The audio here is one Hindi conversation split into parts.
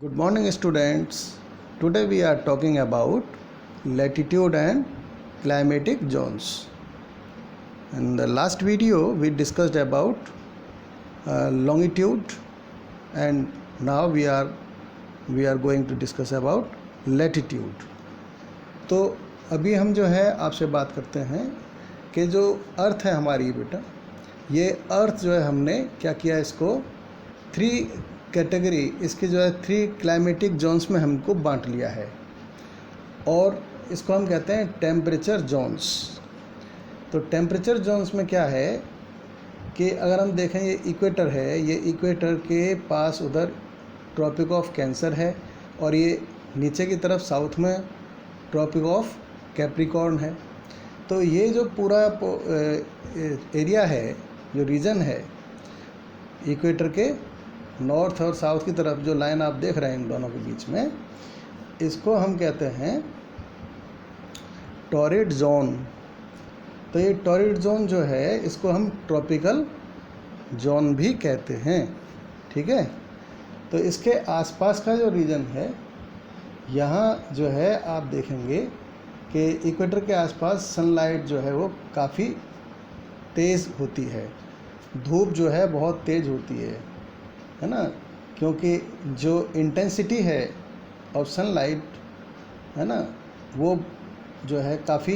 Good morning, students. Today we are talking about latitude and climatic zones. In the last video, we discussed about longitude, and now we are going to discuss about latitude. तो अभी हम जो है आपसे बात करते हैं कि जो अर्थ है हमारी बेटा, ये अर्थ जो है हमने क्या किया, इसको थ्री कैटेगरी, इसकी जो है थ्री क्लाइमेटिक जोन्स में हमको बांट लिया है और इसको हम कहते हैं टेम्परेचर जोन्स। तो टेम्परेचर जोन्स में क्या है कि अगर हम देखें, ये इक्वेटर है, ये इक्वेटर के पास उधर ट्रॉपिक ऑफ कैंसर है और ये नीचे की तरफ साउथ में ट्रॉपिक ऑफ कैप्रिकॉर्न है। तो ये जो पूरा एरिया है, जो रीजन है इक्वेटर के नॉर्थ और साउथ की तरफ, जो लाइन आप देख रहे हैं इन दोनों के बीच में, इसको हम कहते हैं टॉरिड जोन। तो ये टॉरिड जोन जो है, इसको हम ट्रॉपिकल जोन भी कहते हैं, ठीक है। तो इसके आसपास का जो रीजन है, यहाँ जो है आप देखेंगे कि इक्वेटर के आसपास सनलाइट जो है वो काफ़ी तेज़ होती है, धूप जो है बहुत तेज़ होती है ना, क्योंकि जो इंटेंसिटी है ऑफ सनलाइट है ना, वो जो है काफ़ी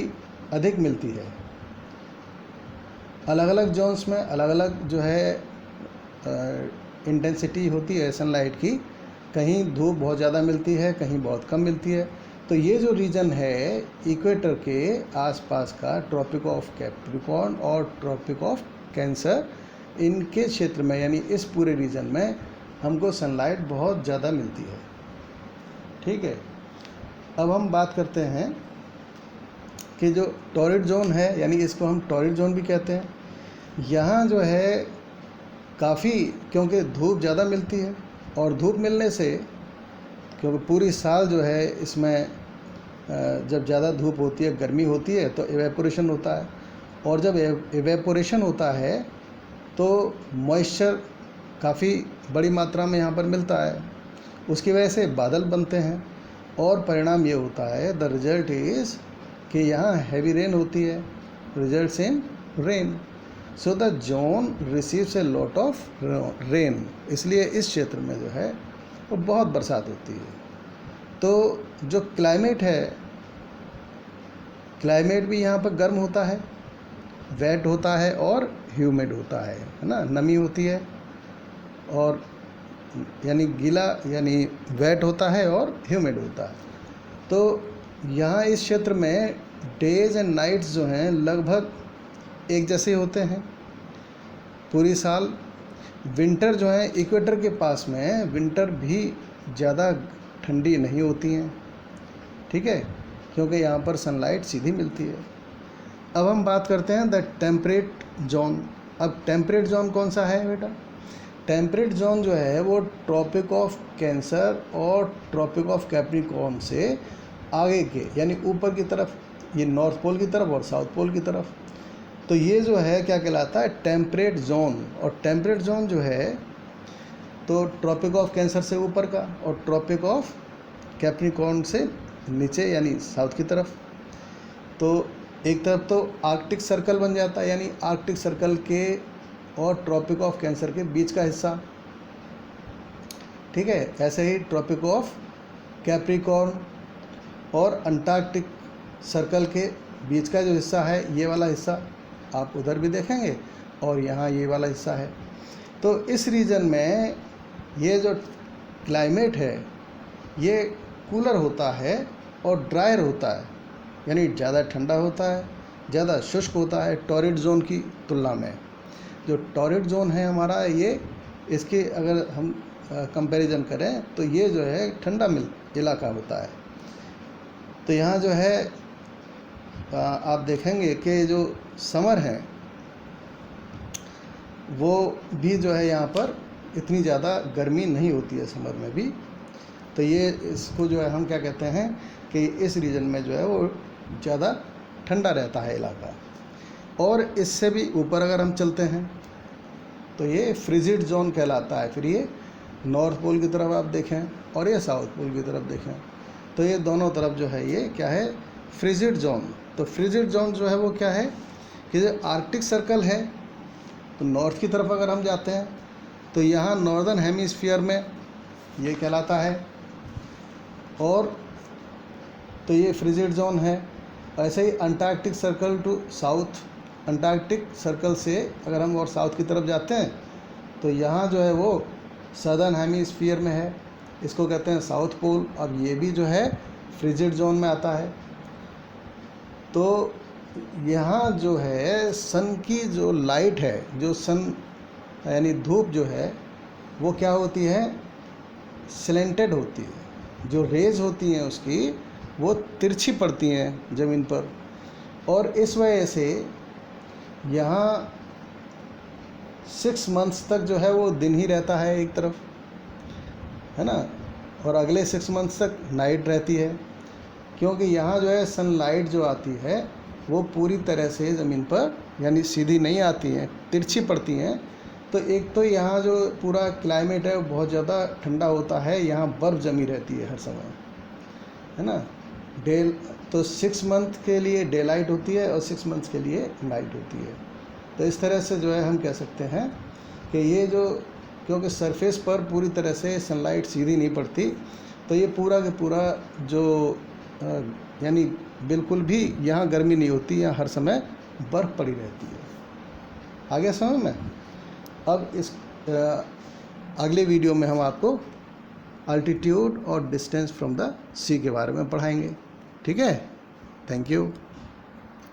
अधिक मिलती है। अलग अलग जोन्स में अलग अलग जो है इंटेंसिटी होती है सनलाइट की, कहीं धूप बहुत ज़्यादा मिलती है, कहीं बहुत कम मिलती है। तो ये जो रीजन है इक्वेटर के आसपास का, ट्रॉपिक ऑफ कैप्रिकॉर्न और ट्रॉपिक ऑफ कैंसर, इनके क्षेत्र में यानी इस पूरे रीजन में हमको सनलाइट बहुत ज़्यादा मिलती है, ठीक है। अब हम बात करते हैं कि जो टॉरिड जोन है, यानी इसको हम टॉरिड जोन भी कहते हैं, यहाँ जो है काफ़ी, क्योंकि धूप ज़्यादा मिलती है और धूप मिलने से, क्योंकि पूरी साल जो है इसमें जब ज़्यादा धूप होती है, गर्मी होती है, तो एवेपोरेशन होता है और जब एवेपोरेशन होता है तो मॉइस्चर काफ़ी बड़ी मात्रा में यहाँ पर मिलता है, उसकी वजह से बादल बनते हैं और परिणाम ये होता है, द रिजल्ट इज़ कि यहाँ हैवी रेन होती है, results in rain. So the zone receives a lot of rain, इसलिए इस क्षेत्र में जो है वो बहुत बरसात होती है। तो जो क्लाइमेट है, क्लाइमेट भी यहाँ पर गर्म होता है, वेट होता है और ह्यूमिड होता है ना, नमी होती है और यानी गीला, यानी वेट होता है और ह्यूमिड होता है। तो यहाँ इस क्षेत्र में डेज एंड नाइट्स जो हैं लगभग एक जैसे होते हैं पूरी साल। विंटर जो है इक्वेटर के पास में, विंटर भी ज़्यादा ठंडी नहीं होती हैं, ठीक है, क्योंकि यहाँ पर सनलाइट सीधी मिलती है। अब हम बात करते हैं द टेम्परेट जोन। अब टेम्परेट जोन कौन सा है बेटा? टेम्परेट जोन जो है वो ट्रॉपिक ऑफ कैंसर और ट्रॉपिक ऑफ कैप्रिकॉर्न से आगे के, यानी ऊपर की तरफ, ये नॉर्थ पोल की तरफ और साउथ पोल की तरफ। तो ये जो है क्या कहलाता है? Temperate zone. और टेम्परेट जोन जो है तो ट्रॉपिक ऑफ कैंसर से ऊपर का और ट्रॉपिक ऑफ कैप्रिकॉर्न से नीचे, यानी साउथ की तरफ। तो एक तरफ तो आर्कटिक सर्कल बन जाता है, यानी आर्कटिक सर्कल के और ट्रॉपिक ऑफ कैंसर के बीच का हिस्सा, ठीक है। ऐसे ही ट्रॉपिक ऑफ कैप्रिकॉर्न और अंटार्कटिक सर्कल के बीच का जो हिस्सा है, ये वाला हिस्सा आप उधर भी देखेंगे और यहाँ ये वाला हिस्सा है। तो इस रीजन में ये जो क्लाइमेट है ये कूलर होता है और ड्रायर होता है, यानी ज़्यादा ठंडा होता है, ज़्यादा शुष्क होता है टॉरिड जोन की तुलना में। जो टॉरिड जोन है हमारा, ये इसकी अगर हम कंपैरिजन करें तो ये जो है ठंडा इलाका होता है। तो यहाँ जो है आप देखेंगे कि जो समर है वो भी जो है यहाँ पर इतनी ज़्यादा गर्मी नहीं होती है समर में भी। तो ये इसको जो है हम क्या कहते हैं कि इस रीजन में जो है वो ज़्यादा ठंडा रहता है इलाका। और इससे भी ऊपर अगर हम चलते हैं तो ये फ्रिजिड जोन कहलाता है। फिर ये नॉर्थ पोल की तरफ आप देखें और ये साउथ पोल की तरफ देखें तो ये दोनों तरफ जो है ये क्या है, फ्रिजिड जोन। तो फ्रिजिड जोन जो है वो क्या है कि जो आर्कटिक सर्कल है, तो नॉर्थ की तरफ अगर हम जाते हैं तो यहाँ नॉर्दर्न हेमिस्फीयर में ये कहलाता है, और तो ये फ्रिजिड जोन है। ऐसे ही Antarctic circle to south, Antarctic circle से अगर हम और साउथ की तरफ जाते हैं तो यहाँ जो है वो सदर्न हेमिस्फीयर में है, इसको कहते हैं साउथ पोल। अब ये भी जो है फ्रिजिड जोन में आता है। तो यहाँ जो है सन की जो लाइट है, जो सन यानी धूप जो है वो क्या होती है, स्लेंटेड होती है। जो रेज होती हैं उसकी वो तिरछी पड़ती हैं ज़मीन पर, और इस वजह से यहाँ 6 मंथ्स तक जो है वो दिन ही रहता है एक तरफ, है ना, और अगले 6 मंथ्स तक नाइट रहती है। क्योंकि यहाँ जो है सनलाइट जो आती है वो पूरी तरह से ज़मीन पर यानी सीधी नहीं आती हैं, तिरछी पड़ती हैं। तो एक तो यहाँ जो पूरा क्लाइमेट है वो बहुत ज़्यादा ठंडा होता है, यहाँ बर्फ़ जमी रहती है हर समय, है ना। तो 6 मंथ के लिए डे लाइट होती है और 6 मंथ्स के लिए नाइट होती है। तो इस तरह से जो है हम कह सकते हैं कि ये जो, क्योंकि सरफेस पर पूरी तरह से सनलाइट सीधी नहीं पड़ती, तो ये पूरा का पूरा जो यानी बिल्कुल भी यहाँ गर्मी नहीं होती, यहाँ हर समय बर्फ़ पड़ी रहती है। आगे समझ में। अब इस अगले वीडियो में हम आपको अल्टीट्यूड और डिस्टेंस फ्रॉम द सी के बारे में पढ़ाएंगे। ठीक है, थैंक यू।